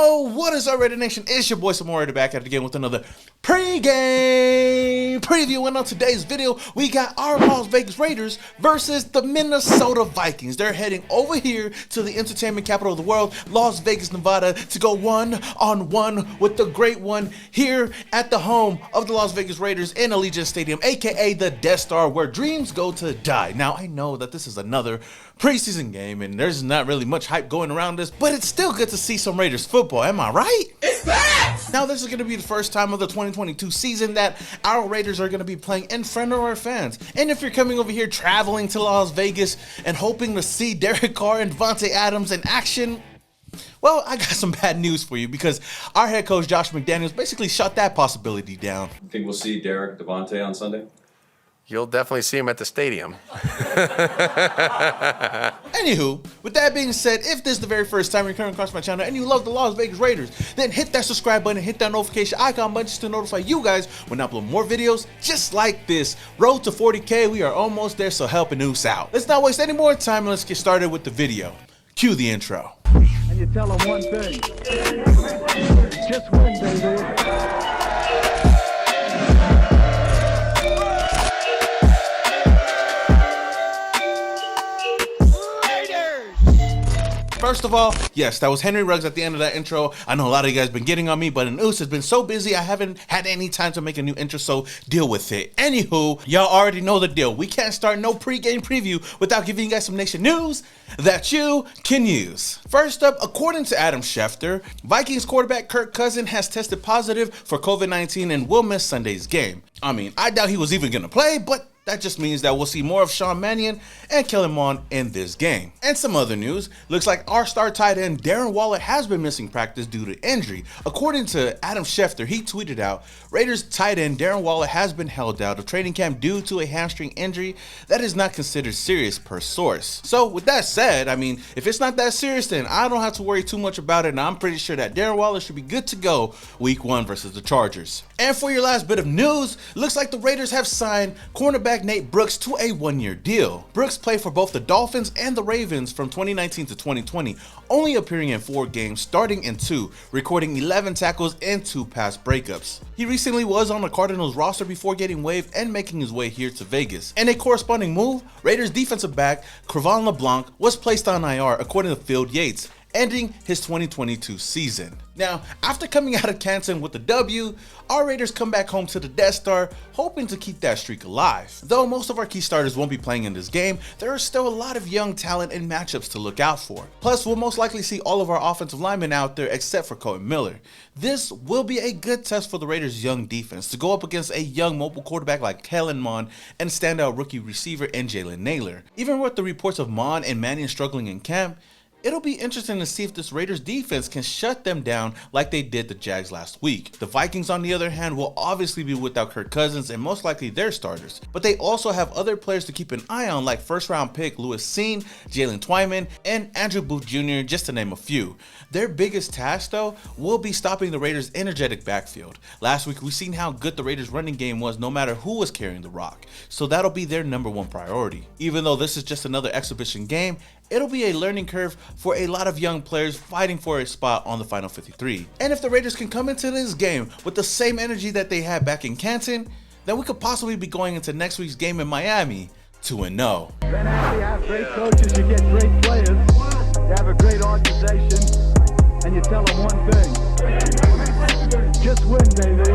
Oh, what is up, Raidernation? It's your boy Samora back at it again with another pre-game preview. And on today's video, we got our Las Vegas Raiders versus the Minnesota Vikings. They're heading over here to the entertainment capital of the world, Las Vegas, Nevada, to go one-on-one with the great one here at the home of the Las Vegas Raiders in Allegiant Stadium, aka the Death Star, where dreams go to die. Now, I know that this is another preseason game and there's not really much hype going around this, but it's still good to see some Raiders football, am I right? It's back! Now, this is going to be the first time of the 2022 season that our Raiders are going to be playing in front of our fans. And if you're coming over here traveling to Las Vegas and hoping to see Derek Carr and Devontae Adams in action, well, I got some bad news for you because our head coach Josh McDaniels basically shut that possibility down. You think we'll see Derek Devontae on Sunday? You'll definitely see him at the stadium. Anywho, with that being said, if this is the very first time you're coming across my channel and you love the Las Vegas Raiders, then hit that subscribe button and hit that notification icon button just to notify you guys when I upload more videos just like this. Road to 40K, we are almost there, so help a noose out. Let's not waste any more time and let's get started with the video. Cue the intro. And you tell them one thing, just win, baby. First of all, yes, that was Henry Ruggs at the end of that intro. I know a lot of you guys have been getting on me, but Noose has been so busy, I haven't had any time to make a new intro, so deal with it. Anywho, y'all already know the deal. We can't start no pre-game preview without giving you guys some nation news that you can use. First up, according to Adam Schefter, Vikings quarterback Kirk Cousins has tested positive for COVID-19 and will miss Sunday's game. I mean, I doubt he was even gonna play, but that just means that we'll see more of Sean Mannion and Kellen Mond in this game. And some other news, looks like our star tight end Darren Waller has been missing practice due to injury. According to Adam Schefter, he tweeted out, Raiders tight end Darren Waller has been held out of training camp due to a hamstring injury that is not considered serious per source. So with that said, I mean, if it's not that serious, then I don't have to worry too much about it, and I'm pretty sure that Darren Waller should be good to go week 1 versus the Chargers. And for your last bit of news, looks like the Raiders have signed cornerback Nate Brooks to a 1-year deal. Brooks played for both the Dolphins and the Ravens from 2019 to 2020, only appearing in 4 games, starting in 2, recording 11 tackles and 2 pass breakups. He recently was on the Cardinals roster before getting waived and making his way here to Vegas. In a corresponding move, Raiders defensive back Cre'Von LeBlanc was placed on IR according to Phil Yates, ending his 2022 season. Now, after coming out of Canton with the W, our Raiders come back home to the Death Star, hoping to keep that streak alive. Though most of our key starters won't be playing in this game, there is still a lot of young talent and matchups to look out for. Plus, we'll most likely see all of our offensive linemen out there except for Colton Miller. This will be a good test for the Raiders' young defense to go up against a young mobile quarterback like Kellen Mond and standout rookie receiver in Jalen Naylor. Even with the reports of Mond and Mannion struggling in camp, it'll be interesting to see if this Raiders defense can shut them down like they did the Jags last week. The Vikings, on the other hand, will obviously be without Kirk Cousins and most likely their starters, but they also have other players to keep an eye on like first-round pick Lewis Cine, Jalen Twyman, and Andrew Booth Jr., just to name a few. Their biggest task, though, will be stopping the Raiders' energetic backfield. Last week, we seen how good the Raiders' running game was no matter who was carrying the rock, so that'll be their #1 priority. Even though this is just another exhibition game, it'll be a learning curve for a lot of young players fighting for a spot on the final 53. And if the Raiders can come into this game with the same energy that they had back in Canton, then we could possibly be going into next week's game in Miami 2-0. Then after you have great coaches, you get great players. You have a great organization, and you tell them one thing, just win, baby.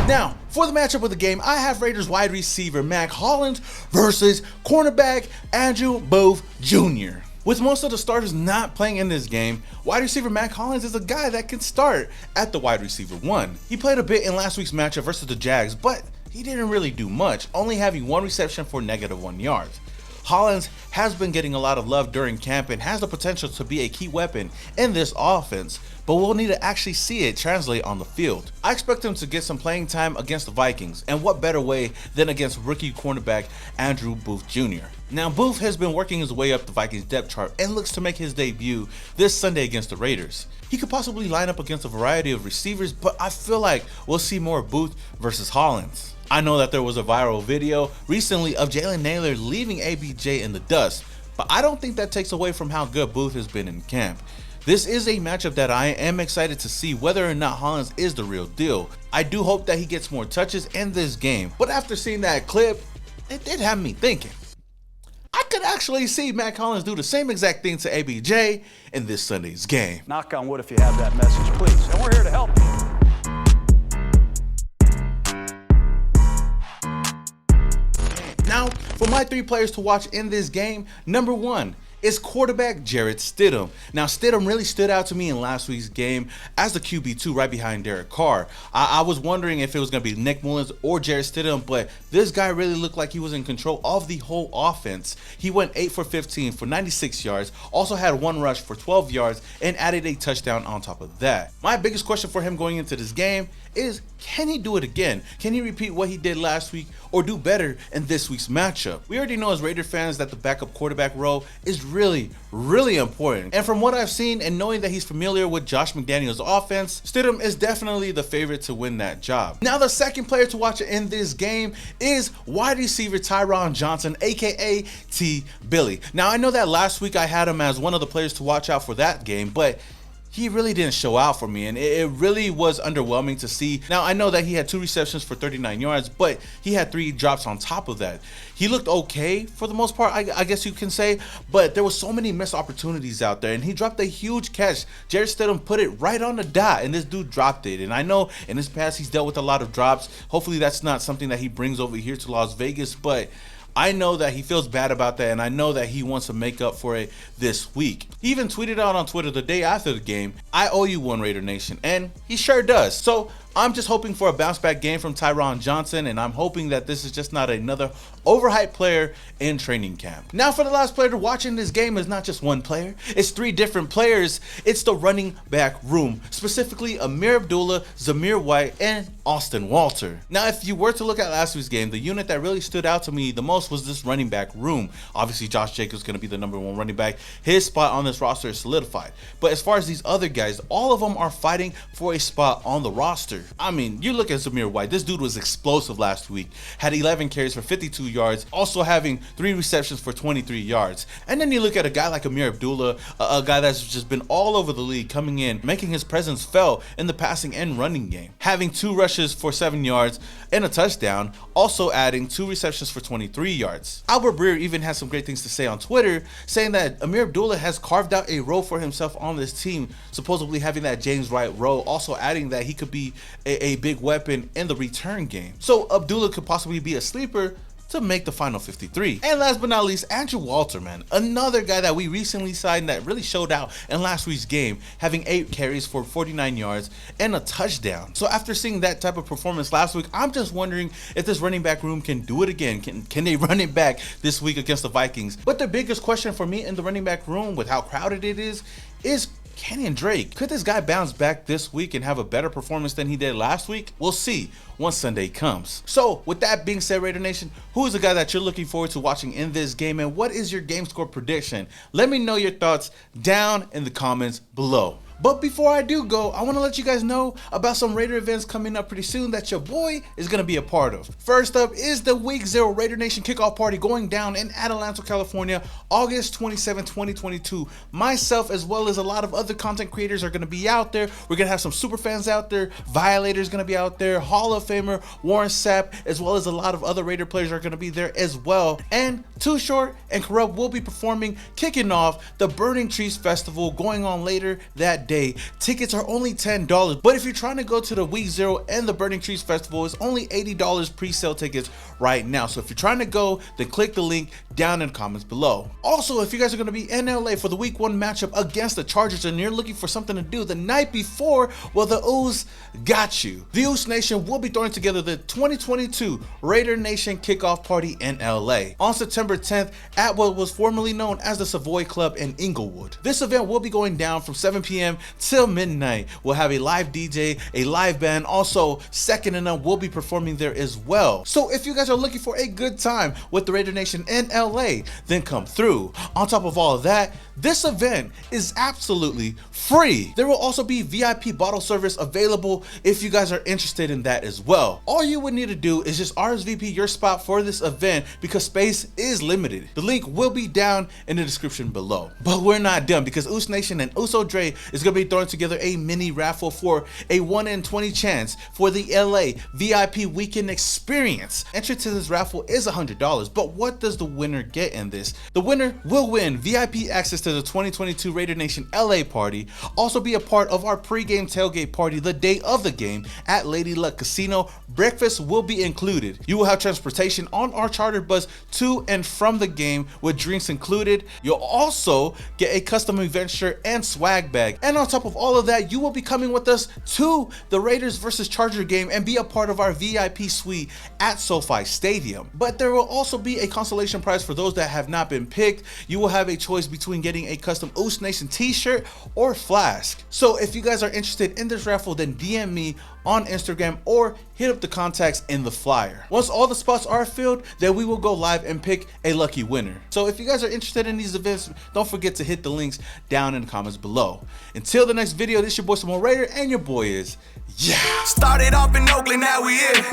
Now, for the matchup of the game, I have Raiders wide receiver Mac Hollins versus cornerback Andrew Booth Jr. With most of the starters not playing in this game, wide receiver Mac Hollins is a guy that can start at the wide receiver 1. He played a bit in last week's matchup versus the Jags, but he didn't really do much, only having 1 reception for -1 yards. Hollins has been getting a lot of love during camp and has the potential to be a key weapon in this offense, but we'll need to actually see it translate on the field. I expect him to get some playing time against the Vikings, and what better way than against rookie cornerback Andrew Booth Jr. Now, Booth has been working his way up the Vikings depth chart and looks to make his debut this Sunday against the Raiders. He could possibly line up against a variety of receivers, but I feel like we'll see more Booth versus Hollins. I know that there was a viral video recently of Jalen Naylor leaving ABJ in the dust, but I don't think that takes away from how good Booth has been in camp. This is a matchup that I am excited to see whether or not Hollins is the real deal. I do hope that he gets more touches in this game, but after seeing that clip, it did have me thinking. I could actually see Mac Hollins do the same exact thing to ABJ in this Sunday's game. Knock on wood if you have that message, please. And we're here to help you. Now, for my 3 players to watch in this game, number 1 is quarterback Jarrett Stidham. Now, Stidham really stood out to me in last week's game as the QB2 right behind Derek Carr. I was wondering if it was going to be Nick Mullins or Jarrett Stidham, but this guy really looked like he was in control of the whole offense. He went 8 for 15 for 96 yards, also had 1 rush for 12 yards, and added a touchdown on top of that. My biggest question for him going into this game is, can he do it again? Can he repeat what he did last week or do better in this week's matchup? We already know as Raider fans that the backup quarterback role is really important. And from what I've seen and knowing that he's familiar with Josh McDaniels' offense, Stidham is definitely the favorite to win that job. Now, the second player to watch in this game is wide receiver Tyron Johnson, aka T. Billy. Now, I know that last week I had him as one of the players to watch out for that game, but he really didn't show out for me, and it really was underwhelming to see. Now, I know that he had 2 receptions for 39 yards, but he had 3 drops on top of that. He looked okay for the most part, I guess you can say, but there was so many missed opportunities out there, and he dropped a huge catch. Jarrett Stidham put it right on the dot, and this dude dropped it. And I know in his past he's dealt with a lot of drops. Hopefully that's not something that he brings over here to Las Vegas, but I know that he feels bad about that, and I know that he wants to make up for it this week. He even tweeted out on Twitter the day after the game, "I owe you one, Raider Nation," and he sure does. So I'm just hoping for a bounce back game from Tyron Johnson, and I'm hoping that this is just not another overhyped player in training camp. Now, for the last player to watch in this game is not just one player, it's 3 different players. It's the running back room, specifically Amir Abdullah, Zamir White, and Austin Walter. Now, if you were to look at last week's game, the unit that really stood out to me the most was this running back room. Obviously, Josh Jacobs is going to be the number 1 running back. His spot on this roster is solidified. But as far as these other guys, all of them are fighting for a spot on the roster. I mean, you look at Zamir White, this dude was explosive last week, had 11 carries for 52 yards, also having 3 receptions for 23 yards. And then you look at a guy like Amir Abdullah, a guy that's just been all over the league, coming in, making his presence felt in the passing and running game, having 2 rushes for 7 yards and a touchdown, also adding 2 receptions for 23 yards. Albert Breer even has some great things to say on Twitter, saying that Amir Abdullah has carved out a role for himself on this team, supposedly having that James Wright role, also adding that he could be a big weapon in the return game. So Abdullah could possibly be a sleeper to make the final 53. And last but not least, Andrew Walter, man, another guy that we recently signed that really showed out in last week's game, having 8 carries for 49 yards and a touchdown. So after seeing that type of performance last week, I'm just wondering if this running back room can do it again. Can they run it back this week against the Vikings? But the biggest question for me in the running back room, with how crowded it is Kenyon Drake. Could this guy bounce back this week and have a better performance than he did last week? We'll see once Sunday comes. So with that being said, Raider Nation, who is the guy that you're looking forward to watching in this game, and what is your game score prediction? Let me know your thoughts down in the comments below. But before I do go, I want to let you guys know about some Raider events coming up pretty soon that your boy is going to be a part of. First up is the Week 0 Raider Nation kickoff party going down in Adelanto, California, August 27, 2022. Myself, as well as a lot of other content creators, are going to be out there. We're going to have some super fans out there. Violators going to be out there. Hall of Famer Warren Sapp, as well as a lot of other Raider players are going to be there as well. And Too Short and Corrupt will be performing, kicking off the Burning Trees Festival going on later that day. Tickets are only $10, but if you're trying to go to the Week 0 and the Burning Trees Festival, it's only $80 pre-sale tickets right now. So if you're trying to go, then click the link down in the comments below. Also, if you guys are going to be in LA for the Week 1 matchup against the Chargers and you're looking for something to do the night before, well, the Ooze got you. The Ooze Nation will be throwing together the 2022 Raider Nation kickoff party in LA on September 10th at what was formerly known as the Savoy Club in Inglewood. This event will be going down from 7 p.m. p.m. till midnight. We'll have a live DJ, a live band. Also, Second and Up will be performing there as well. So if you guys are looking for a good time with the Raidernation in LA, then come through. On top of all of that, this event is absolutely free. There will also be VIP bottle service available if you guys are interested in that as well. All you would need to do is just RSVP your spot for this event because space is limited. The link will be down in the description below. But we're not done because Us Nation and Uso Dre is going to be throwing together a mini raffle for a 1 in 20 chance for the LA VIP weekend experience. Entry to this raffle is $100, but what does the winner get in this? The winner will win VIP access to the 2022 Raidernation LA party, also be a part of our pre-game tailgate party the day of the game at Lady Luck Casino. Breakfast will be included. You will have transportation on our charter bus to and from the game with drinks included. You'll also get a custom event shirt and swag bag. And on top of all of that, you will be coming with us to the Raiders versus Charger game and be a part of our VIP suite at SoFi Stadium. But there will also be a consolation prize for those that have not been picked. You will have a choice between getting a custom Us Nation t-shirt or flask. So if you guys are interested in this raffle, then DM me on Instagram or hit up the contacts in the flyer. Once all the spots are filled, then we will go live and pick a lucky winner. So if you guys are interested in these events, don't forget to hit the links down in the comments below. Until the next video, this is your boy Samoa Raider, and your boy is Started off in Oakland, now we here.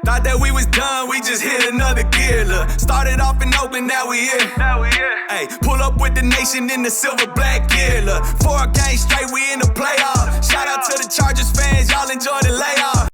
Thought that we was done, we just hit another gear. Look, started off in Oakland, now we here. Hey, pull up with the nation in the silver black gear. Look, 4K